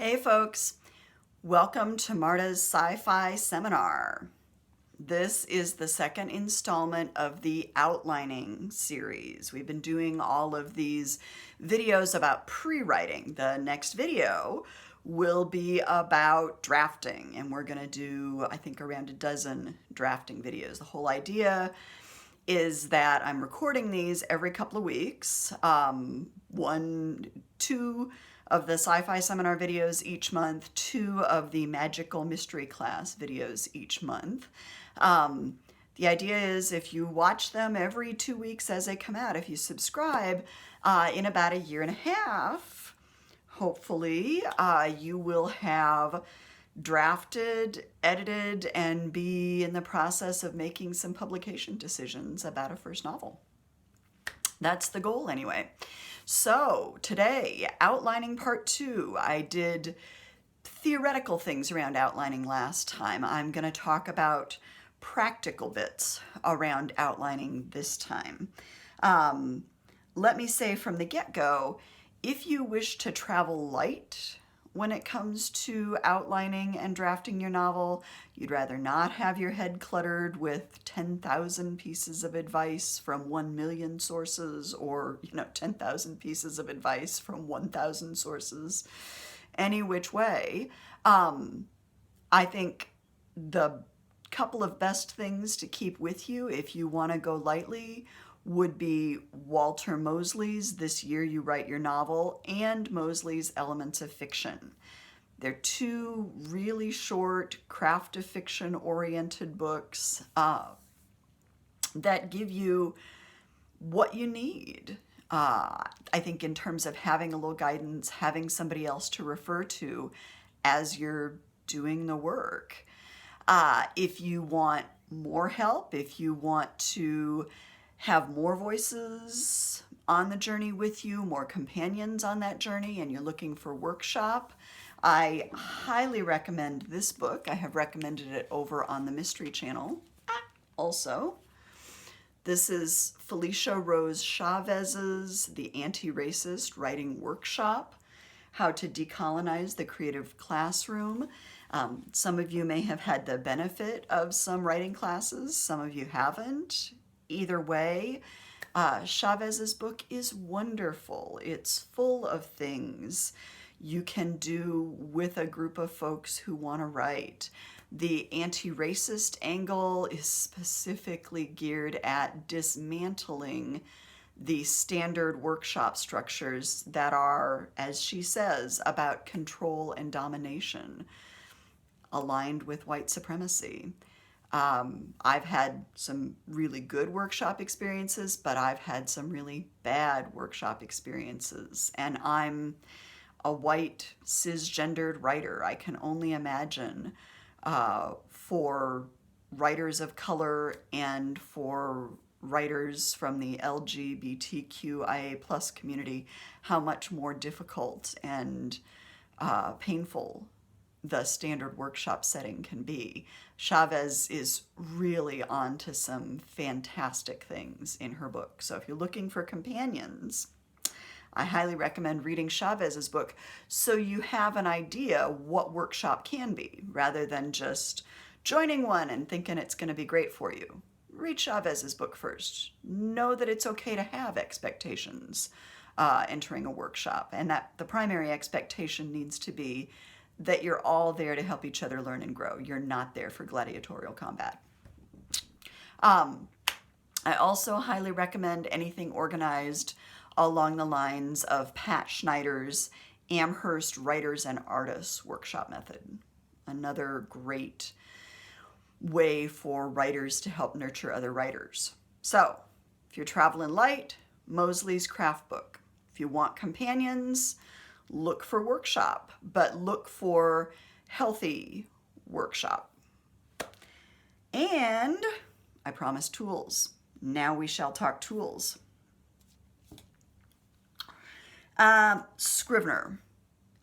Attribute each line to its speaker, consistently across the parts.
Speaker 1: Hey folks, welcome to Marta's Sci-Fi Seminar. This is the second installment of the outlining series. We've been doing all of these videos about pre-writing. The next video will be about drafting, and we're going to do, I think, around a dozen drafting videos. The whole idea is that I'm recording these every couple of weeks, two of the sci-fi seminar videos each month, two of the magical mystery class videos each month. The idea is if you watch them every 2 weeks as they come out, if you subscribe, in about a year and a half, hopefully, you will have drafted, edited, and be in the process of making some publication decisions about a first novel. That's the goal anyway. So today, outlining part 2. I did theoretical things around outlining last time. I'm going to talk about practical bits around outlining this time. Let me say from the get-go, if you wish to travel light when it comes to outlining and drafting your novel, you'd rather not have your head cluttered with 10,000 pieces of advice from 1 million sources, or 10,000 pieces of advice from 1,000 sources, any which way. I think the couple of best things to keep with you if you want to go lightly would be Walter Mosley's This Year You Write Your Novel and Mosley's Elements of Fiction. They're two really short craft of fiction oriented books that give you what you need. I think in terms of having a little guidance, having somebody else to refer to as you're doing the work. If you want more help, if you want to have more voices on the journey with you, more companions on that journey, and you're looking for workshop, I highly recommend this book. I have recommended it over on the Mystery Channel also. This is Felicia Rose Chavez's The Anti-Racist Writing Workshop, How to Decolonize the Creative Classroom. Some of you may have had the benefit of some writing classes, some of you haven't. Either way, Chavez's book is wonderful. It's full of things you can do with a group of folks who want to write. The anti-racist angle is specifically geared at dismantling the standard workshop structures that are, as she says, about control and domination, aligned with white supremacy. I've had some really good workshop experiences, but I've had some really bad workshop experiences. And I'm a white cisgendered writer. I can only imagine for writers of color and for writers from the LGBTQIA plus community how much more difficult and painful the standard workshop setting can be. Chavez is really on to some fantastic things in her book. So if you're looking for companions, I highly recommend reading Chavez's book so you have an idea what workshop can be, rather than just joining one and thinking it's going to be great for you. Read Chavez's book first. Know that it's okay to have expectations entering a workshop, and that the primary expectation needs to be that you're all there to help each other learn and grow. You're not there for gladiatorial combat. I also highly recommend anything organized along the lines of Pat Schneider's Amherst Writers and Artists Workshop Method. Another great way for writers to help nurture other writers. So, if you're traveling light, Mosley's Craft Book. If you want companions, look for workshop, but look for healthy workshop. And I promised tools. Now we shall talk tools. Scrivener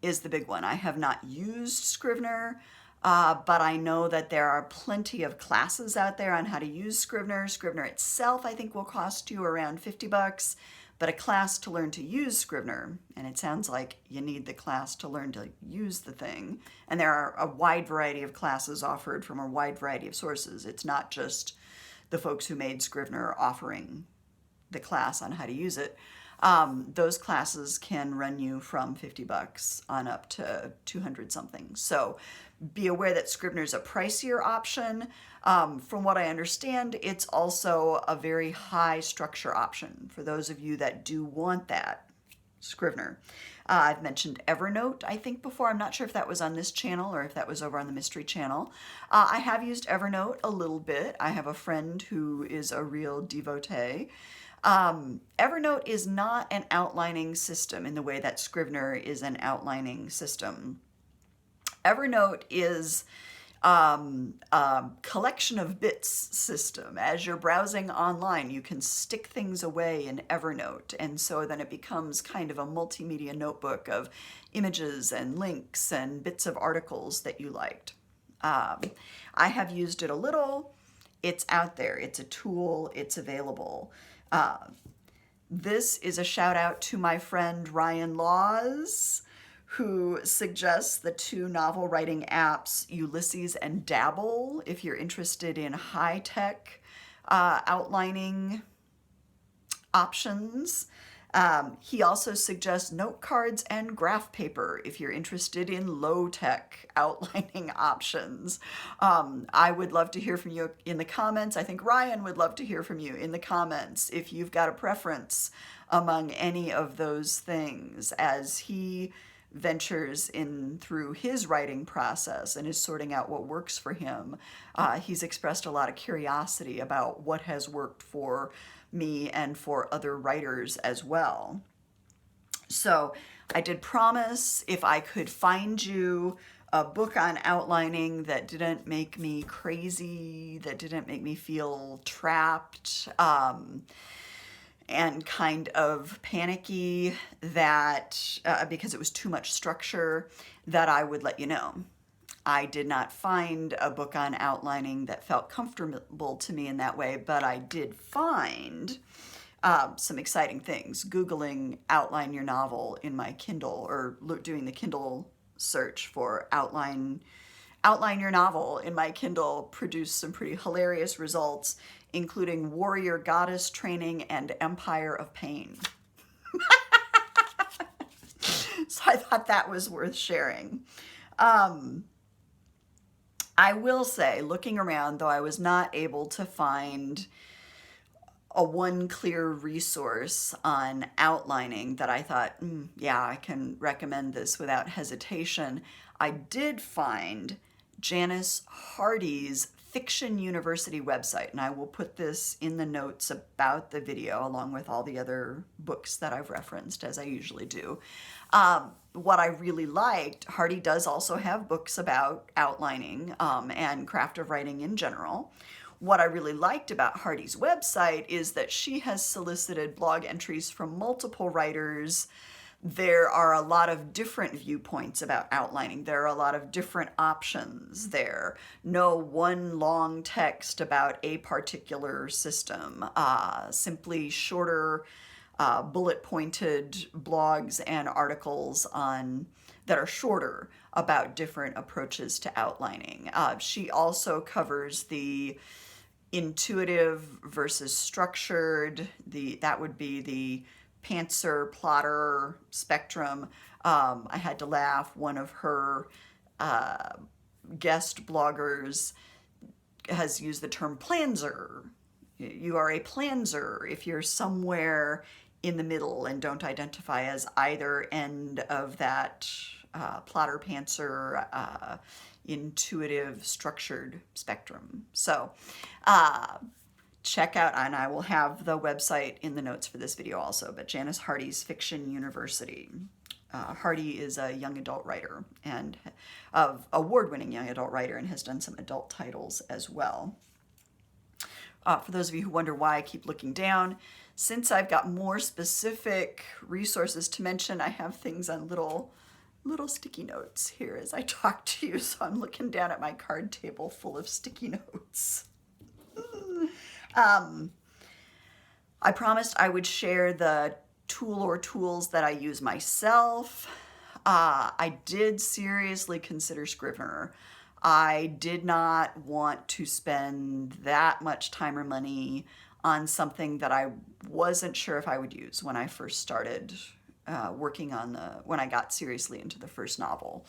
Speaker 1: is the big one. I have not used Scrivener, but I know that there are plenty of classes out there on how to use Scrivener. Scrivener itself, I think, will cost you around $50, but a class to learn to use Scrivener. And it sounds like you need the class to learn to use the thing. And there are a wide variety of classes offered from a wide variety of sources. It's not just the folks who made Scrivener offering the class on how to use it. Those classes can run you from $50 on up to 200 something. So be aware that Scrivener is a pricier option. From what I understand, it's also a very high structure option for those of you that do want that Scrivener. I've mentioned Evernote, I think, before. I'm not sure if that was on this channel or if that was over on the Mystery channel. I have used Evernote a little bit. I have a friend who is a real devotee. Evernote is not an outlining system in the way that Scrivener is an outlining system. Evernote is a collection of bits system. As you're browsing online, you can stick things away in Evernote, and so then it becomes kind of a multimedia notebook of images and links and bits of articles that you liked. I have used it a little. It's out there. It's a tool. It's available. This is a shout out to my friend Ryan Laws, who suggests the two novel writing apps, Ulysses and Dabble, if you're interested in high-tech outlining options. He also suggests note cards and graph paper if you're interested in low-tech outlining options. I would love to hear from you in the comments. I think Ryan would love to hear from you in the comments if you've got a preference among any of those things as he ventures in through his writing process and is sorting out what works for him. He's expressed a lot of curiosity about what has worked for me and for other writers as well. So I did promise if I could find you a book on outlining that didn't make me crazy, that didn't make me feel trapped, and kind of panicky, that because it was too much structure, that I would let you know. I did not find a book on outlining that felt comfortable to me in that way, but I did find some exciting things. Googling outline your novel in my Kindle, or doing the Kindle search for outline your novel in my Kindle, produced some pretty hilarious results, including Warrior Goddess Training and Empire of Pain. So I thought that was worth sharing. I will say, looking around, though I was not able to find a one clear resource on outlining that I thought, yeah, I can recommend this without hesitation, I did find Janice Hardy's Fiction University website, and I will put this in the notes about the video along with all the other books that I've referenced, as I usually do. What I really liked, Hardy does also have books about outlining and craft of writing in general. What I really liked about Hardy's website is that she has solicited blog entries from multiple writers. There are a lot of different viewpoints about outlining. There are a lot of different options there. No one long text about a particular system. Simply shorter, bullet-pointed blogs and articles that are shorter about different approaches to outlining. She also covers the intuitive versus structured. That would be the pantser, plotter spectrum. I had to laugh. One of her guest bloggers has used the term planzer. You are a planzer if you're somewhere in the middle and don't identify as either end of that plotter, pantser, intuitive, structured spectrum. So check out, and I will have the website in the notes for this video also, but Janice Hardy's Fiction University. Hardy is a young adult writer and award-winning young adult writer, and has done some adult titles as well. For those of you who wonder why I keep looking down, since I've got more specific resources to mention, I have things on little sticky notes here as I talk to you, so I'm looking down at my card table full of sticky notes. I promised I would share the tool or tools that I use myself. I did seriously consider Scrivener. I did not want to spend that much time or money on something that I wasn't sure if I would use when I first started working on when I got seriously into the first novel.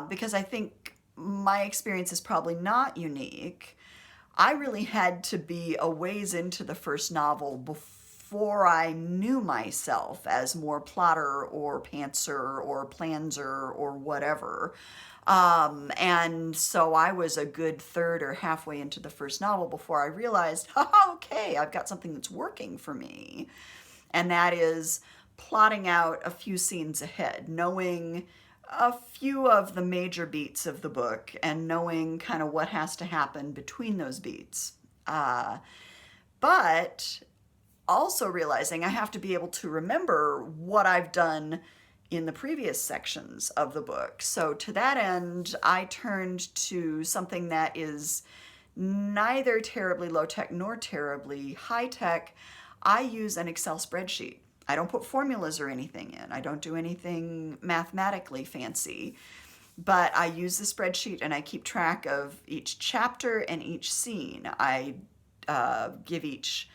Speaker 1: Because I think my experience is probably not unique. I really had to be a ways into the first novel before I knew myself as more plotter or pantser or planser or whatever. And so I was a good third or halfway into the first novel before I realized, okay, I've got something that's working for me. And that is plotting out a few scenes ahead, knowing a few of the major beats of the book and knowing kind of what has to happen between those beats. But also realizing I have to be able to remember what I've done in the previous sections of the book. So to that end, I turned to something that is neither terribly low-tech nor terribly high-tech. I use an Excel spreadsheet. I don't put formulas or anything in. I don't do anything mathematically fancy. But I use the spreadsheet and I keep track of each chapter and each scene. I give each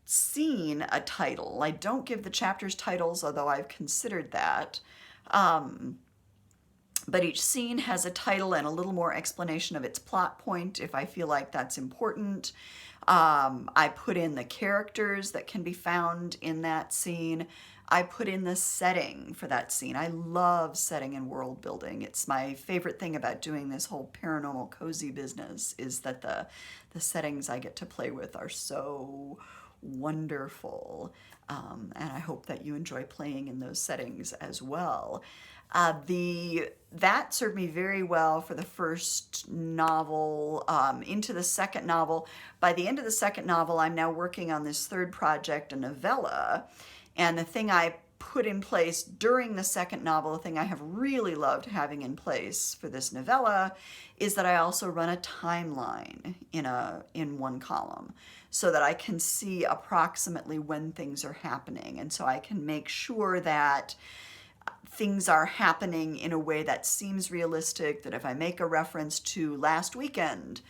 Speaker 1: scene a title. I don't give the chapters titles, although I've considered that. But each scene has a title and a little more explanation of its plot point if I feel like that's important. I put in the characters that can be found in that scene. I put in the setting for that scene. I love setting and world building. It's my favorite thing about doing this whole paranormal cozy business is that the settings I get to play with are so wonderful. And I hope that you enjoy playing in those settings as well. That served me very well for the first novel, into the second novel. By the end of the second novel, I'm now working on this third project, a novella. And the thing I put in place during the second novel, the thing I have really loved having in place for this novella, is that I also run a timeline in one column so that I can see approximately when things are happening. And so I can make sure that things are happening in a way that seems realistic, that if I make a reference to last weekend,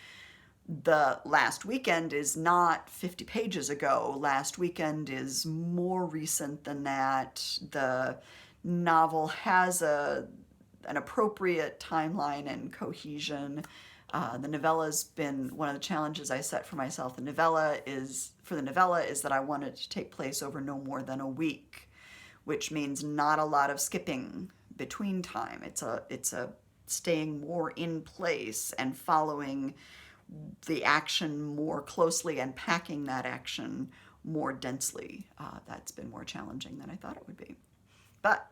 Speaker 1: the last weekend is not 50 pages ago. Last weekend is more recent than that. The novel has an appropriate timeline and cohesion. The novella's been one of the challenges I set for myself. The novella is that I want it to take place over no more than a week, which means not a lot of skipping between time. It's a staying more in place and following the action more closely and packing that action more densely. That's been more challenging than I thought it would be. But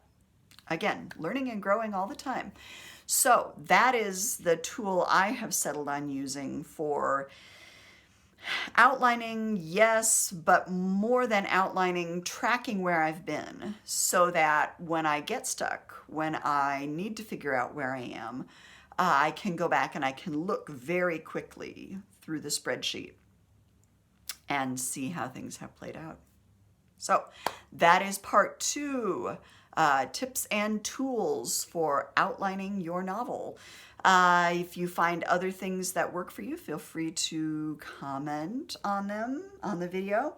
Speaker 1: again, learning and growing all the time. So that is the tool I have settled on using for outlining, yes, but more than outlining, tracking where I've been so that when I get stuck, when I need to figure out where I am, I can go back and I can look very quickly through the spreadsheet and see how things have played out. So that is part 2, tips and tools for outlining your novel. If you find other things that work for you, feel free to comment on them on the video.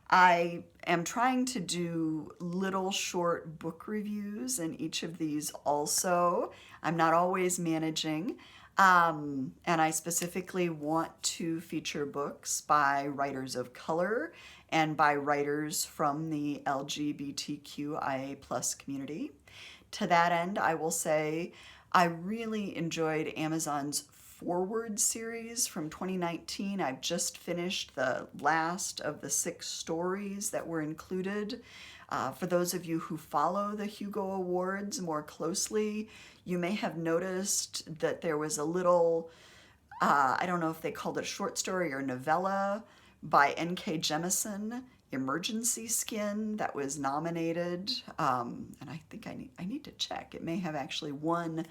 Speaker 1: I am trying to do little short book reviews in each of these also. I'm not always managing, and I specifically want to feature books by writers of color and by writers from the LGBTQIA+ community. To that end, I will say I really enjoyed Amazon's Forward series from 2019. I've just finished the last of the 6 stories that were included. For those of you who follow the Hugo Awards more closely, you may have noticed that there was a little, I don't know if they called it a short story or novella by N.K. Jemisin, Emergency Skin, that was nominated. And I think I need to check. It may have actually won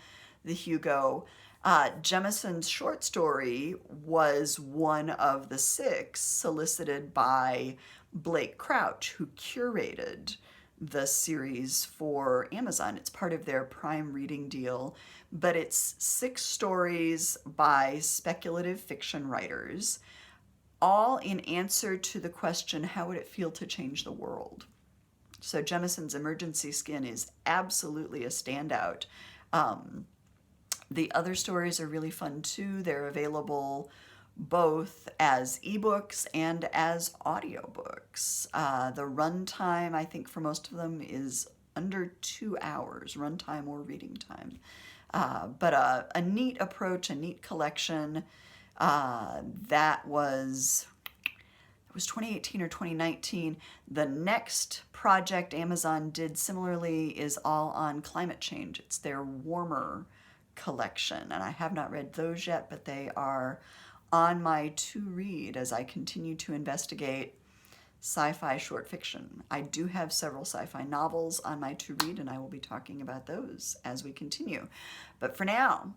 Speaker 1: the Hugo. Jemisin's short story was one of the 6 solicited by Blake Crouch, who curated the series for Amazon. It's part of their Prime reading deal, but it's 6 stories by speculative fiction writers, all in answer to the question, how would it feel to change the world? So Jemison's Emergency Skin is absolutely a standout. The other stories are really fun too. They're available both as ebooks and as audiobooks. The runtime, I think, for most of them is under 2 hours, runtime or reading time. But a neat approach, a neat collection. That was 2018 or 2019. The next project Amazon did similarly is all on climate change. It's their Warmer collection, and I have not read those yet, but they are on my to read as I continue to investigate sci-fi short fiction. I do have several sci-fi novels on my to read, and I will be talking about those as we continue. But for now,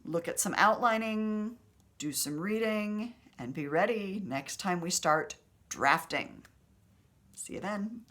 Speaker 1: look at some outlining, do some reading, and be ready next time we start drafting. See you then.